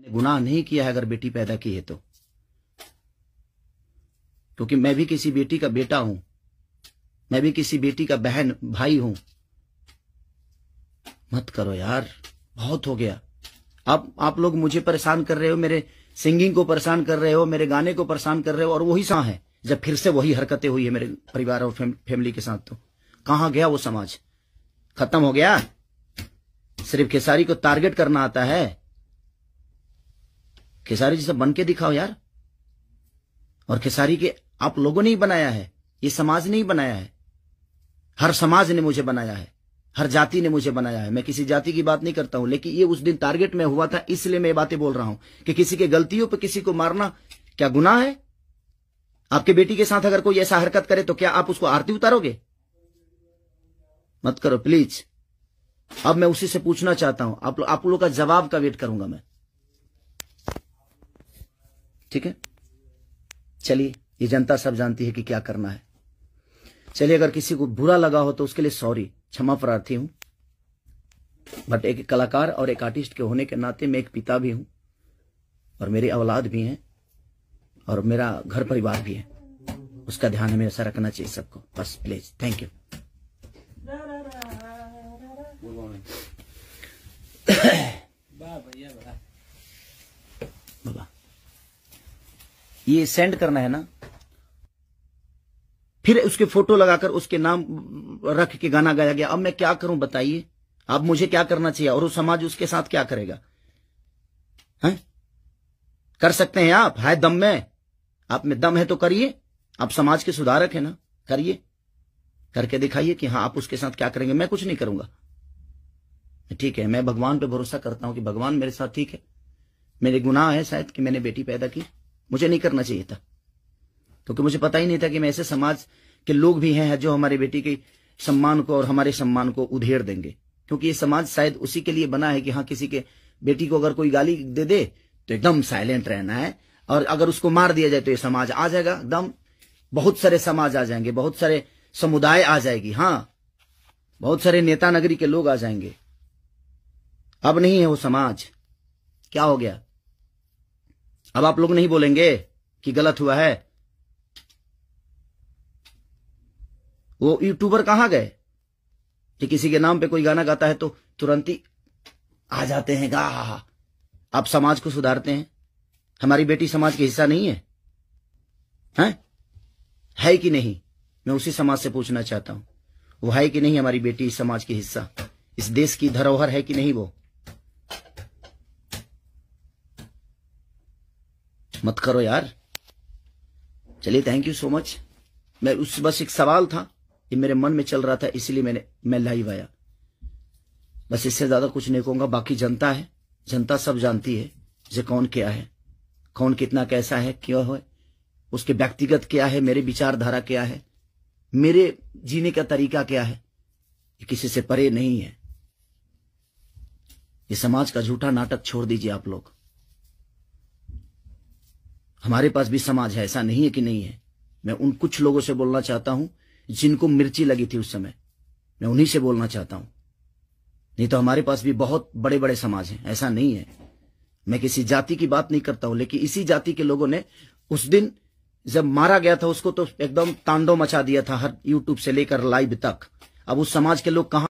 गुनाह नहीं किया है अगर बेटी पैदा की है तो, क्योंकि मैं भी किसी बेटी का बेटा हूं, मैं भी किसी बेटी का बहन भाई हूं। मत करो यार, बहुत हो गया। अब आप लोग मुझे परेशान कर रहे हो, मेरे सिंगिंग को परेशान कर रहे हो, मेरे गाने को परेशान कर रहे हो, और वही है जब फिर से वही हरकतें हुई है मेरे परिवार और फैमिली के साथ, तो कहां गया वो समाज? खत्म हो गया? सिर्फ खेसारी को टारगेट करना आता है? खेसारी जैसा बन के दिखाओ यार। और खेसारी के आप लोगों ने ही बनाया है, ये समाज ने ही बनाया है। हर समाज ने मुझे बनाया है, हर जाति ने मुझे बनाया है। मैं किसी जाति की बात नहीं करता हूं, लेकिन ये उस दिन टारगेट में हुआ था, इसलिए मैं ये बातें बोल रहा हूं कि किसी के गलतियों पर किसी को मारना क्या गुनाह है? आपके बेटी के साथ अगर कोई ऐसा हरकत करे तो क्या आप उसको आरती उतारोगे? मत करो प्लीज। अब मैं उसी से पूछना चाहता हूं, आप लोगों का जवाब का वेट करूंगा मैं। ठीक है, चलिए, ये जनता सब जानती है कि क्या करना है। चलिए, अगर किसी को बुरा लगा हो तो उसके लिए सॉरी, क्षमा प्रार्थी हूं। बट एक कलाकार और एक आर्टिस्ट के होने के नाते मैं एक पिता भी हूं, और मेरी औलाद भी हैं, और मेरा घर परिवार भी है। उसका ध्यान हमेशा रखना चाहिए सबको। बस प्लीज, थैंक यू। बाबा, ये सेंड करना है ना, फिर उसके फोटो लगाकर उसके नाम रख के गाना गाया गया। अब मैं क्या करूं बताइए? अब मुझे क्या करना चाहिए, और वो समाज उसके साथ क्या करेगा? हैं? कर सकते हैं आप? है दम में? आप में दम है तो करिए। आप समाज के सुधारक है ना, करिए, करके दिखाइए कि हाँ आप उसके साथ क्या करेंगे। मैं कुछ नहीं करूंगा, ठीक है। मैं भगवान पे भरोसा करता हूं कि भगवान मेरे साथ ठीक है। मेरे गुनाह है शायद कि मैंने बेटी पैदा की, मुझे नहीं करना चाहिए था, क्योंकि मुझे पता ही नहीं था कि मैं ऐसे समाज के लोग भी हैं जो हमारी बेटी के सम्मान को और हमारे सम्मान को उधेड़ देंगे। क्योंकि ये समाज शायद उसी के लिए बना है कि हाँ, किसी के बेटी को अगर कोई गाली दे दे तो एकदम साइलेंट रहना है, और अगर उसको मार दिया जाए तो ये समाज आ जाएगा एकदम। बहुत सारे समाज आ जाएंगे, बहुत सारे समुदाय आ जाएगी, हाँ, बहुत सारे नेता नगरी के लोग आ जाएंगे। अब नहीं है वो समाज। क्या हो गया? अब आप लोग नहीं बोलेंगे कि गलत हुआ है? वो यूट्यूबर कहां गए कि किसी के नाम पे कोई गाना गाता है तो तुरंत ही आ जाते हैं गा? आप समाज को सुधारते हैं। हमारी बेटी समाज का हिस्सा नहीं है? है कि नहीं? मैं उसी समाज से पूछना चाहता हूं, वो है कि नहीं हमारी बेटी इस समाज की हिस्सा? इस देश की धरोहर है कि नहीं वो? मत करो यार। चलिए, थैंक यू सो मच। मैं बस एक सवाल था, ये मेरे मन में चल रहा था, इसीलिए मैं लाइव आया। बस इससे ज्यादा कुछ नहीं कहूंगा। बाकी जनता है, जनता सब जानती है जे कौन क्या है, कौन कितना कैसा है, क्यों है, उसके व्यक्तिगत क्या है, मेरे विचारधारा क्या है, मेरे जीने का तरीका क्या है, ये किसी से परे नहीं है। ये समाज का झूठा नाटक छोड़ दीजिए आप लोग। हमारे पास भी समाज है, ऐसा नहीं है कि नहीं है। मैं उन कुछ लोगों से बोलना चाहता हूं जिनको मिर्ची लगी थी उस समय, मैं उन्हीं से बोलना चाहता हूं। नहीं तो हमारे पास भी बहुत बड़े बड़े समाज हैं, ऐसा नहीं है। मैं किसी जाति की बात नहीं करता हूं, लेकिन इसी जाति के लोगों ने उस दिन जब मारा गया था उसको तो एकदम तांडव मचा दिया था, हर यूट्यूब से लेकर लाइव तक। अब उस समाज के लोग कहां